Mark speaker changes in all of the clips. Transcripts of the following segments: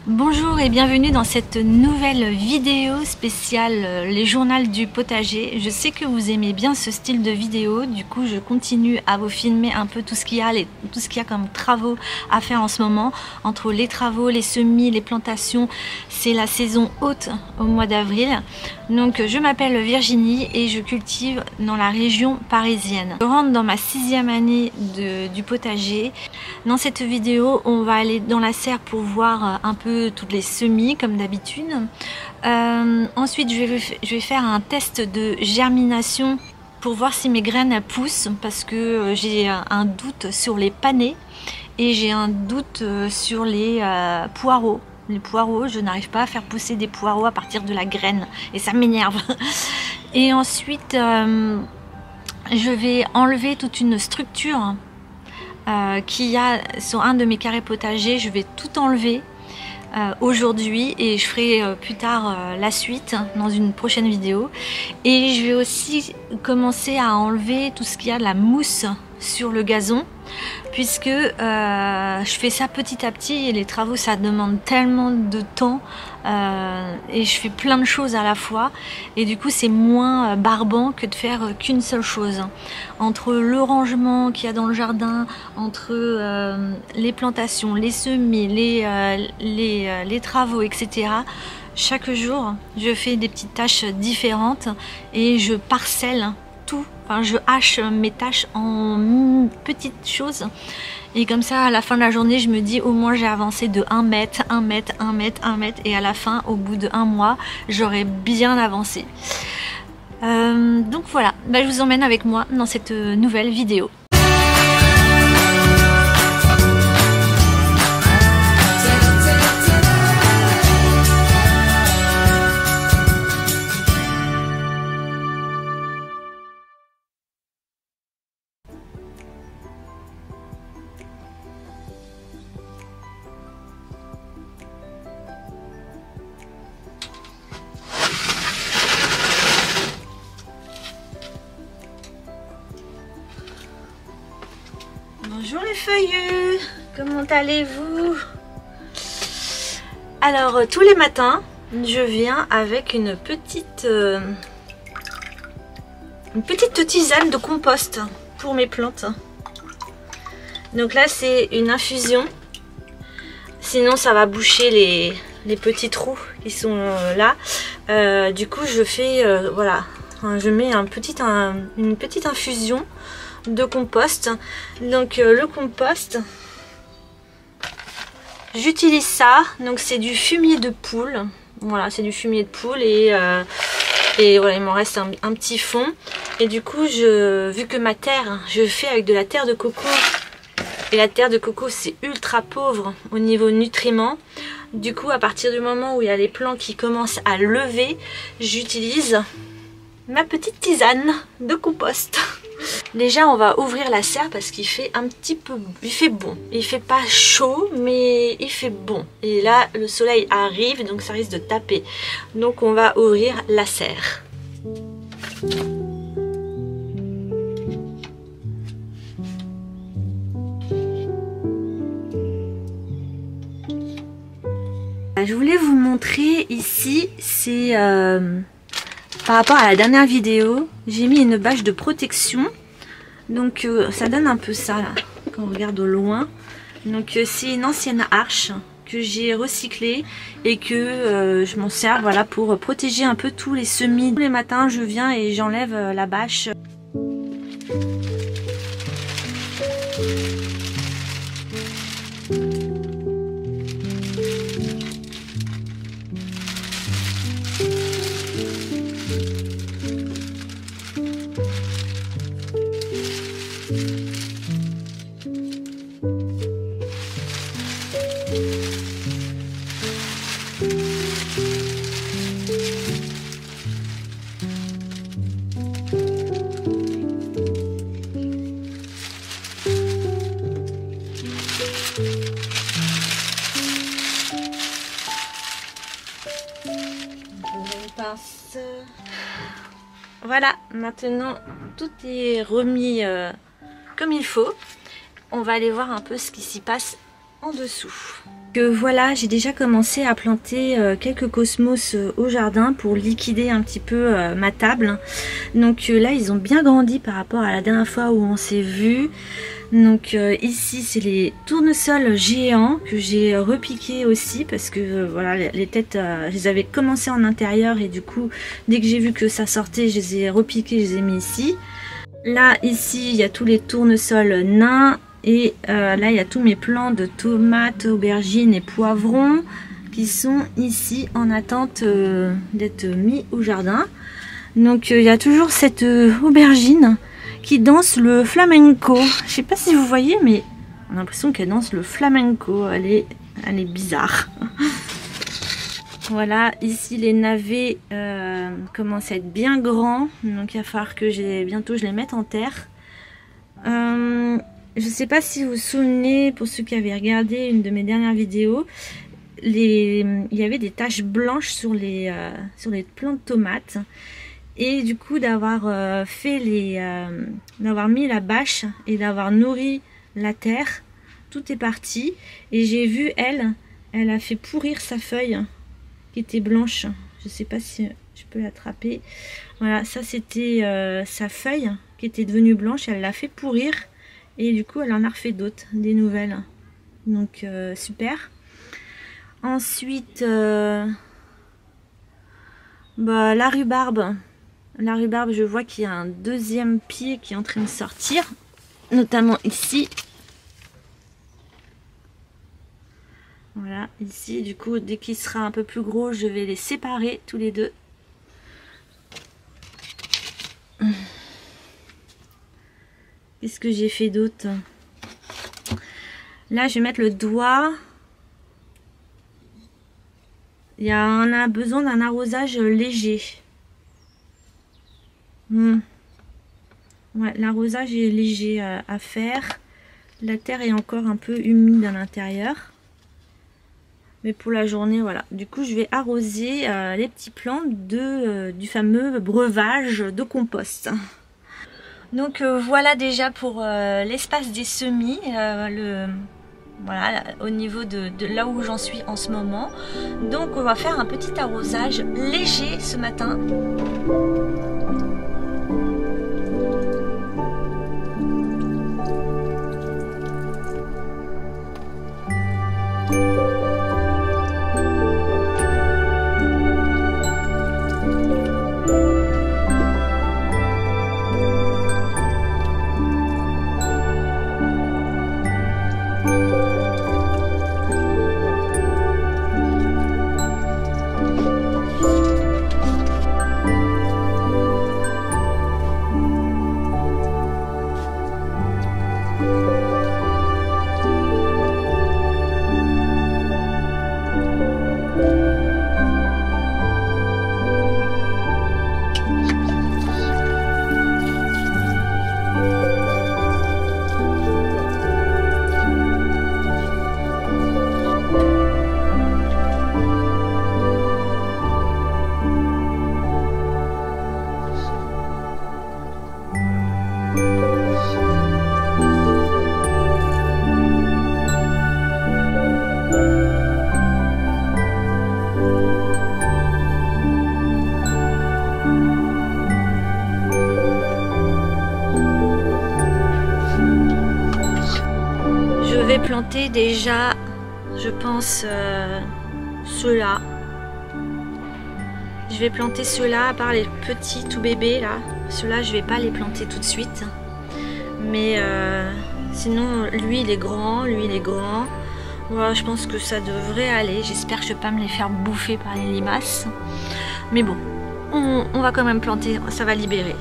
Speaker 1: Bonjour et bienvenue dans cette nouvelle vidéo spéciale les journaux du potager. Je sais que vous aimez bien ce style de vidéo, du coup je continue à vous filmer un peu tout ce qu'il y a, comme travaux à faire en ce moment. Entre les travaux, les semis, les plantations, c'est la saison haute au mois d'avril. Donc je m'appelle Virginie et je cultive dans la région parisienne. Je rentre dans ma 6e année du potager. Dans cette vidéo, on va aller dans la serre pour voir un peu toutes les semis comme d'habitude. Ensuite je vais faire un test de germination pour voir si mes graines poussent, parce que j'ai un doute sur les panais et j'ai un doute sur les poireaux. Les poireaux, je n'arrive pas à faire pousser des poireaux à partir de la graine et ça m'énerve. Et ensuite je vais enlever toute une structure qu'il y a sur un de mes carrés potagers. Je vais tout enlever aujourd'hui et je ferai plus tard la suite dans une prochaine vidéo. Et je vais aussi commencer à enlever tout ce qu'il y a de la mousse sur le gazon, puisque je fais ça petit à petit et les travaux ça demande tellement de temps et je fais plein de choses à la fois et du coup c'est moins barbant que de faire qu'une seule chose. Entre le rangement qu'il y a dans le jardin, entre les plantations, les semis, les travaux, etc. Chaque jour je fais des petites tâches différentes et je parcelle tout. Enfin, je hache mes tâches en petites choses et comme ça à la fin de la journée je me dis au moins j'ai avancé de 1 mètre, 1 mètre, 1 mètre, 1 mètre et à la fin au bout de 1 mois j'aurai bien avancé. Donc voilà, je vous emmène avec moi dans cette nouvelle vidéo. Bonjour les feuillus, comment allez-vous? Alors tous les matins je viens avec une petite tisane de compost pour mes plantes. Donc là c'est une infusion, sinon ça va boucher les petits trous qui sont là. Du coup je fais voilà, je mets une petite infusion de compost. Donc le compost, j'utilise ça, donc c'est du fumier de poule. Voilà, c'est du fumier de poule et voilà, il m'en reste un petit fond. Et du coup vu que ma terre, je fais avec de la terre de coco et la terre de coco c'est ultra pauvre au niveau nutriments, du coup à partir du moment où il y a les plants qui commencent à lever, j'utilise ma petite tisane de compost. Déjà on va ouvrir la serre parce qu'il fait un petit peu, il fait bon, il fait pas chaud mais il fait bon et là le soleil arrive donc ça risque de taper, donc on va ouvrir la serre. Je voulais vous montrer ici, c'est par rapport à la dernière vidéo, j'ai mis une bâche de protection. Donc ça donne un peu ça là, quand on regarde au loin. Donc c'est une ancienne arche que j'ai recyclée et que je m'en sers voilà, pour protéger un peu tous les semis. Tous les matins je viens et j'enlève la bâche. Voilà, maintenant tout est remis comme il faut. On va aller voir un peu ce qui s'y passe en dessous. Voilà, j'ai déjà commencé à planter quelques cosmos au jardin pour liquider un petit peu ma table. Donc là, ils ont bien grandi par rapport à la dernière fois où on s'est vu. Donc ici, c'est les tournesols géants que j'ai repiqués aussi parce que voilà, les têtes, je les avais commencé en intérieur et du coup, dès que j'ai vu que ça sortait, je les ai repiqués, je les ai mis ici. Là, ici, il y a tous les tournesols nains. Et là, il y a tous mes plants de tomates, aubergines et poivrons qui sont ici en attente d'être mis au jardin. Donc, il y a toujours cette aubergine qui danse le flamenco. Je sais pas si vous voyez, mais on a l'impression qu'elle danse le flamenco. Elle est bizarre. Voilà, ici les navets commencent à être bien grands. Donc, il va falloir que bientôt je les mette en terre. Je ne sais pas si vous vous souvenez, pour ceux qui avaient regardé une de mes dernières vidéos, il y avait des taches blanches sur les plants de tomates. Et du coup, d'avoir d'avoir mis la bâche et d'avoir nourri la terre, tout est parti. Et j'ai vu, elle a fait pourrir sa feuille qui était blanche. Je ne sais pas si je peux l'attraper. Voilà, ça c'était sa feuille qui était devenue blanche. Elle l'a fait pourrir. Et du coup, elle en a refait d'autres, des nouvelles. Donc, super. Ensuite, la rhubarbe. La rhubarbe, je vois qu'il y a un deuxième pied qui est en train de sortir. Notamment ici. Voilà, ici. Du coup, dès qu'il sera un peu plus gros, je vais les séparer tous les deux. Qu'est-ce que j'ai fait d'autre? Là, je vais mettre le doigt. On a besoin d'un arrosage léger. Ouais, l'arrosage est léger à faire. La terre est encore un peu humide à l'intérieur. Mais pour la journée, voilà. Du coup, je vais arroser les petits plants du fameux breuvage de compost. Donc voilà déjà pour l'espace des semis, voilà, au niveau de là où j'en suis en ce moment. Donc on va faire un petit arrosage léger ce matin. Planter déjà, je pense, ceux-là. Je vais planter ceux-là, à part les petits tout bébés là. Ceux-là, je vais pas les planter tout de suite. Mais sinon, lui il est grand, lui il est grand. Voilà, je pense que ça devrait aller. J'espère que je vais pas me les faire bouffer par les limaces. Mais bon, on va quand même planter, ça va libérer.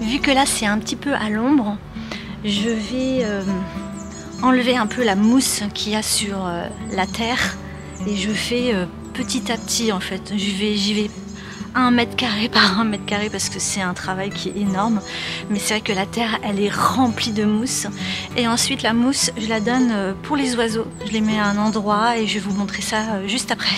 Speaker 1: Vu que là c'est un petit peu à l'ombre, je vais enlever un peu la mousse qu'il y a sur la terre et je fais petit à petit en fait. J'y vais 1 mètre carré par 1 mètre carré parce que c'est un travail qui est énorme, mais c'est vrai que la terre elle est remplie de mousse et ensuite la mousse je la donne pour les oiseaux. Je les mets à un endroit et je vais vous montrer ça juste après.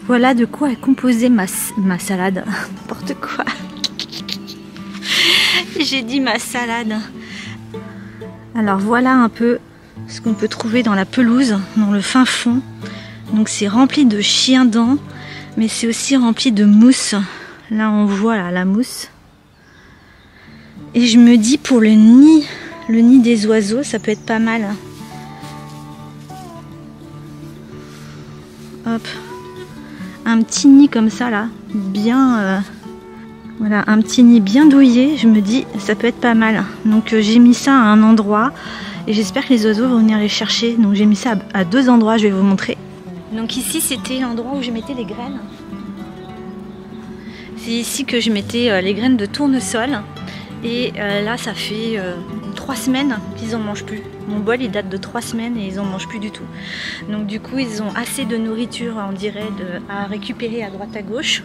Speaker 1: Voilà de quoi est composée ma salade. N'importe quoi. J'ai dit ma salade. Alors voilà un peu ce qu'on peut trouver dans la pelouse, dans le fin fond. Donc c'est rempli de chiens-dents, mais c'est aussi rempli de mousse. Là on voit là, la mousse. Et je me dis pour le nid des oiseaux, ça peut être pas mal. Hop. Un petit nid comme ça là, bien voilà, un petit nid bien douillet, je me dis ça peut être pas mal. Donc j'ai mis ça à un endroit et j'espère que les oiseaux vont venir les chercher. Donc j'ai mis ça à 2 endroits, je vais vous montrer. Donc ici c'était l'endroit où je mettais les graines. C'est ici que je mettais les graines de tournesol. Et là ça fait 3 semaines qu'ils en mangent plus. Mon bol il date de 3 semaines et ils en mangent plus du tout. Donc du coup ils ont assez de nourriture on dirait à récupérer à droite à gauche.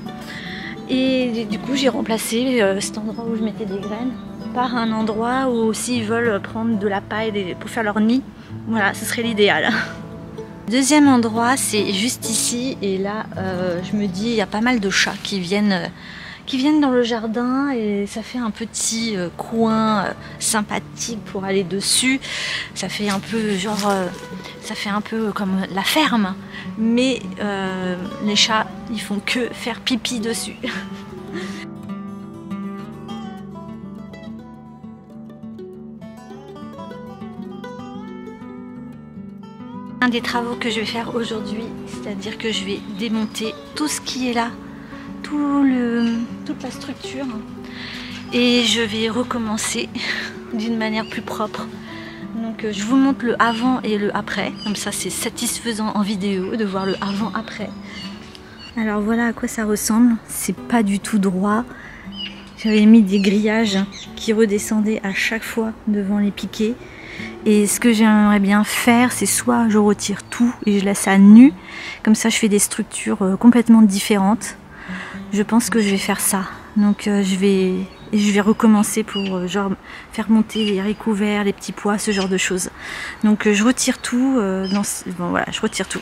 Speaker 1: Et du coup j'ai remplacé cet endroit où je mettais des graines par un endroit où s'ils veulent prendre de la paille pour faire leur nid, voilà ce serait l'idéal. Deuxième endroit c'est juste ici et là je me dis il y a pas mal de chats qui viennent dans le jardin et ça fait un petit coin sympathique pour aller dessus. Ça fait un peu genre, ça fait un peu comme la ferme, mais les chats ils font que faire pipi dessus. Un des travaux que je vais faire aujourd'hui, c'est-à-dire que je vais démonter tout ce qui est là. Toute la structure et je vais recommencer d'une manière plus propre. Donc je vous montre le avant et le après, comme ça c'est satisfaisant en vidéo de voir le avant après. Alors voilà à quoi ça ressemble, c'est pas du tout droit. J'avais mis des grillages qui redescendaient à chaque fois devant les piquets et ce que j'aimerais bien faire c'est soit je retire tout et je laisse à nu, comme ça je fais des structures complètement différentes. Je pense que je vais faire ça. Donc je vais recommencer pour genre faire monter les haricots verts, les petits pois, ce genre de choses. Donc je retire tout. Bon, voilà, je retire tout.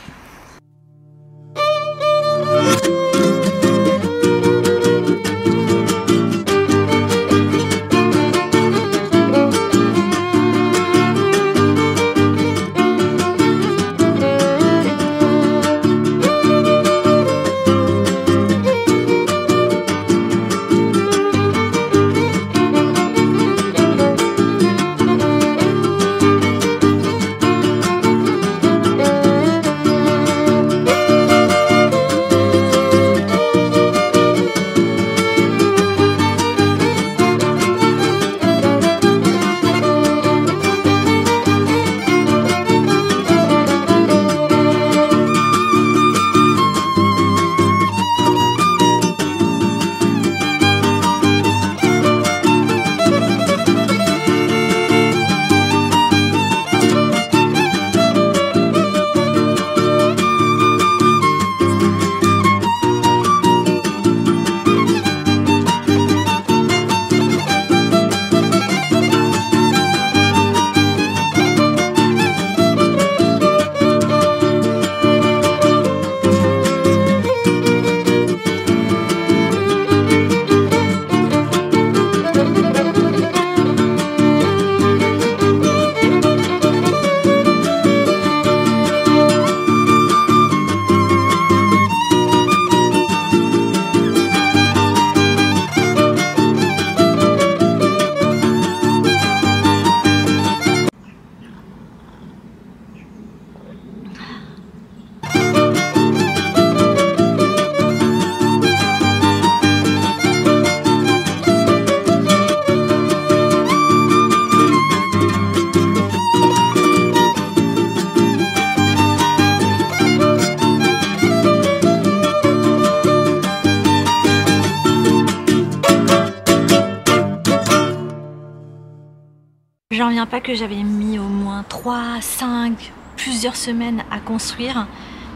Speaker 1: J'en reviens pas que j'avais mis au moins 3, 5, plusieurs semaines à construire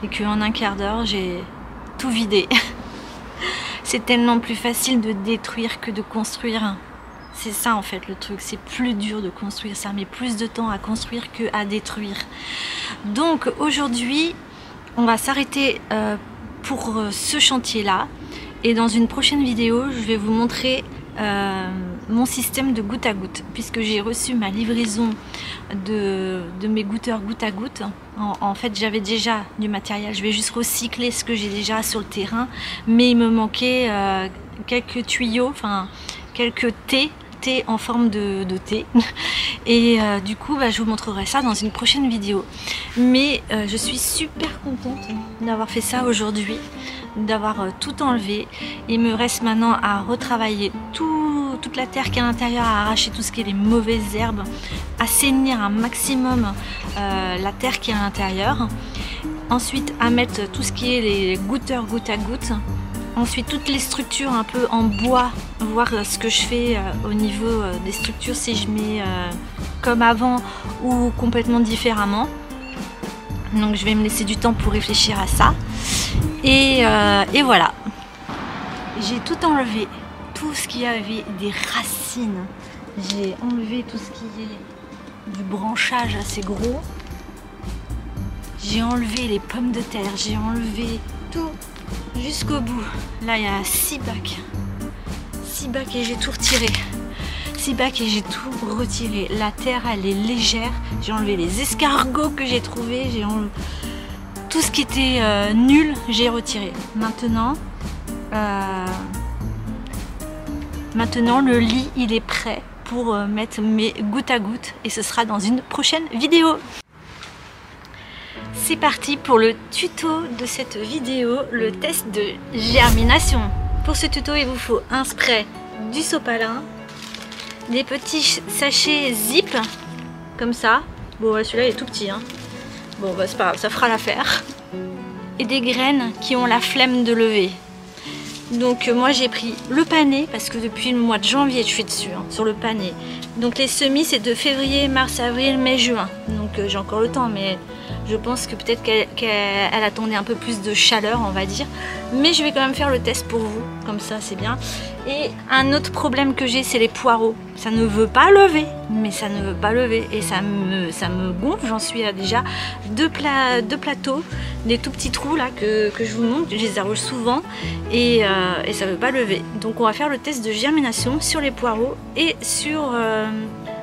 Speaker 1: et qu'en un quart d'heure j'ai tout vidé. C'est tellement plus facile de détruire que de construire. C'est ça en fait le truc, c'est plus dur de construire, ça met plus de temps à construire que à détruire. Donc aujourd'hui, on va s'arrêter pour ce chantier-là. Et dans une prochaine vidéo, je vais vous montrer mon système de goutte à goutte, puisque j'ai reçu ma livraison de mes goutteurs goutte à goutte. En fait, j'avais déjà du matériel, je vais juste recycler ce que j'ai déjà sur le terrain, mais il me manquait quelques tuyaux, enfin quelques thés en forme de thé, et du coup je vous montrerai ça dans une prochaine vidéo. Mais je suis super contente d'avoir fait ça aujourd'hui, d'avoir tout enlevé. Il me reste maintenant à retravailler toute la terre qui est à l'intérieur, à arracher tout ce qui est les mauvaises herbes, assainir un maximum la terre qui est à l'intérieur, ensuite à mettre tout ce qui est les gouteurs goutte à goutte. Ensuite, toutes les structures un peu en bois, voir ce que je fais au niveau des structures, si je mets comme avant ou complètement différemment. Donc je vais me laisser du temps pour réfléchir à ça. Et voilà. J'ai tout enlevé, tout ce qui avait des racines. J'ai enlevé tout ce qui est du branchage assez gros. J'ai enlevé les pommes de terre, j'ai enlevé tout. Jusqu'au bout. Là il y a 6 bacs. 6 bacs et j'ai tout retiré. 6 bacs et j'ai tout retiré. La terre elle est légère. J'ai enlevé les escargots que j'ai trouvés. J'ai enlevé tout ce qui était nul, j'ai retiré. Maintenant le lit il est prêt pour mettre mes gouttes à gouttes. Et ce sera dans une prochaine vidéo. C'est parti pour le tuto de cette vidéo, le test de germination. Pour ce tuto, il vous faut un spray, du sopalin, des petits sachets zip, comme ça. Bon, celui-là est tout petit, hein. Bon, c'est pas grave, ça fera l'affaire. Et des graines qui ont la flemme de lever. Donc moi j'ai pris le pané, parce que depuis le mois de janvier je suis dessus, hein, sur le pané. Donc les semis c'est de février, mars, avril, mai, juin. Donc j'ai encore le temps, mais je pense que peut-être qu'elle attendait un peu plus de chaleur, on va dire. Mais je vais quand même faire le test pour vous, comme ça c'est bien. Et un autre problème que j'ai, c'est les poireaux. Ça ne veut pas lever, mais ça ne veut pas lever. Et ça me gonfle, j'en suis à déjà deux plateaux, des tout petits trous là que je vous montre. Je les arrose souvent et ça ne veut pas lever. Donc on va faire le test de germination sur les poireaux et sur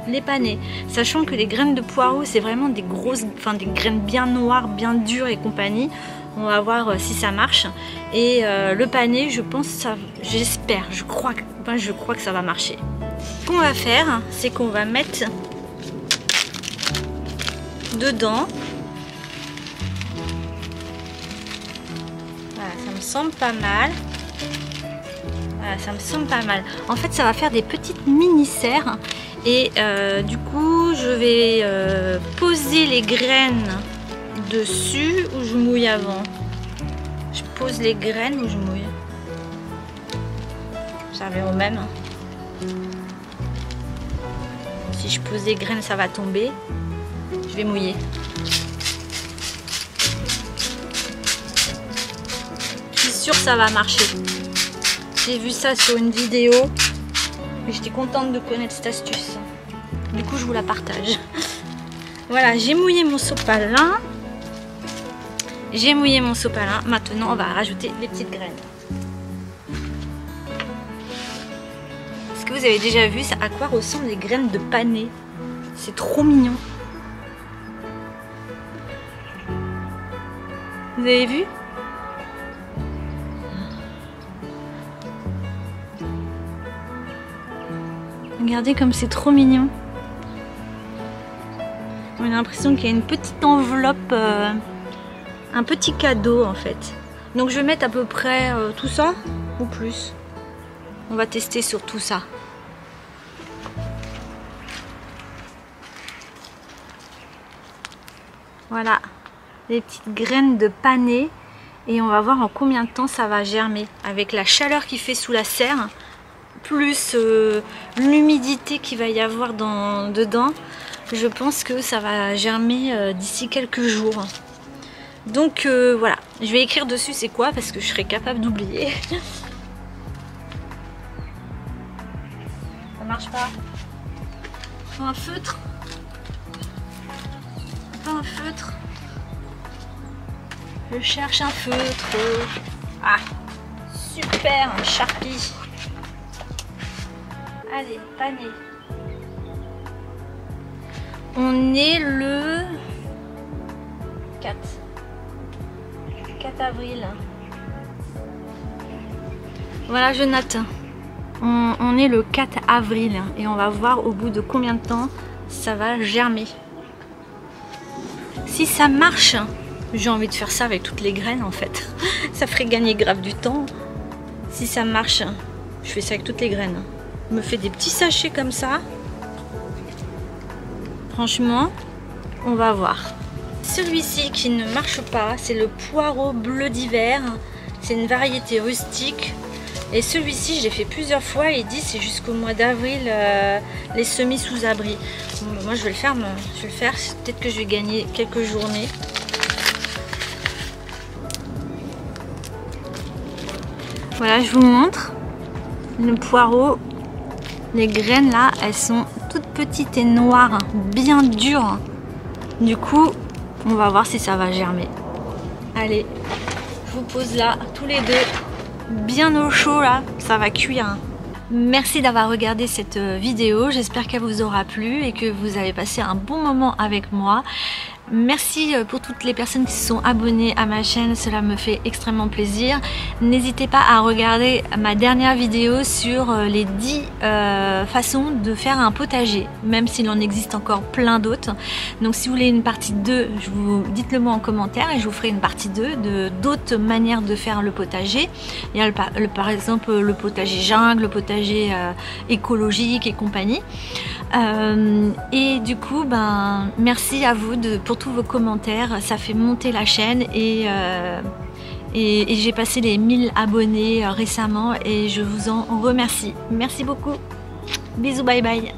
Speaker 1: les panais, sachant que les graines de poireaux c'est vraiment des grosses, enfin des graines bien noires, bien dures et compagnie. On va voir si ça marche. Et le pané, je pense, j'espère, je crois que ça va marcher. Ce qu'on va faire, c'est qu'on va mettre dedans. Voilà, ça me semble pas mal. Voilà, ça me semble pas mal. En fait, ça va faire des petites mini-serres. Et du coup, je vais poser les graines dessus ou je mouille avant. Je pose les graines ou je mouille. Ça revient au même. Si je pose les graines, ça va tomber. Je vais mouiller. Je suis sûre que ça va marcher. J'ai vu ça sur une vidéo. Mais j'étais contente de connaître cette astuce. Du coup, je vous la partage. Voilà, j'ai mouillé mon sopalin. J'ai mouillé mon sopalin. Maintenant, on va rajouter les petites graines. Est-ce que vous avez déjà vu ça, à quoi ressemblent les graines de panais? C'est trop mignon. Vous avez vu? Regardez comme c'est trop mignon. On a l'impression qu'il y a une petite enveloppe, un petit cadeau en fait. Donc je vais mettre à peu près tout ça ou plus. On va tester sur tout ça. Voilà, les petites graines de panais. Et on va voir en combien de temps ça va germer. Avec la chaleur qui fait sous la serre, plus l'humidité qu'il va y avoir dedans, je pense que ça va germer d'ici quelques jours. Donc voilà, je vais écrire dessus c'est quoi parce que je serai capable d'oublier. Ça marche pas. Faut un feutre. Pas un feutre. Je cherche un feutre. Ah, super, un Sharpie. Allez, panier. On est le 4 avril. Voilà, je note. On est le 4 avril et on va voir au bout de combien de temps ça va germer. Si ça marche, j'ai envie de faire ça avec toutes les graines en fait. Ça ferait gagner grave du temps. Si ça marche, je fais ça avec toutes les graines. Je me fais des petits sachets comme ça. Franchement, on va voir. Celui-ci qui ne marche pas, c'est le poireau bleu d'hiver. C'est une variété rustique. Et celui-ci, je l'ai fait plusieurs fois et il dit c'est jusqu'au mois d'avril les semis sous abri. Bon, moi je vais le faire, peut-être que je vais gagner quelques journées. Voilà, je vous montre le poireau. Les graines là, elles sont toutes petites et noires, bien dures. Du coup, on va voir si ça va germer. Allez, je vous pose là, tous les deux. Bien au chaud là, ça va cuire. Merci d'avoir regardé cette vidéo, j'espère qu'elle vous aura plu et que vous avez passé un bon moment avec moi. Merci pour toutes les personnes qui se sont abonnées à ma chaîne, cela me fait extrêmement plaisir. N'hésitez pas à regarder ma dernière vidéo sur les 10 façons de faire un potager, même s'il en existe encore plein d'autres. Donc si vous voulez une partie 2, dites-le moi en commentaire et je vous ferai une partie 2 d'autres manières de faire le potager. Il y a par exemple le potager jungle, le potager écologique et compagnie. Et du coup, merci à vous pour tous vos commentaires, ça fait monter la chaîne et j'ai passé les 1000 abonnés récemment et je vous en remercie. Merci beaucoup. Bisous, bye bye.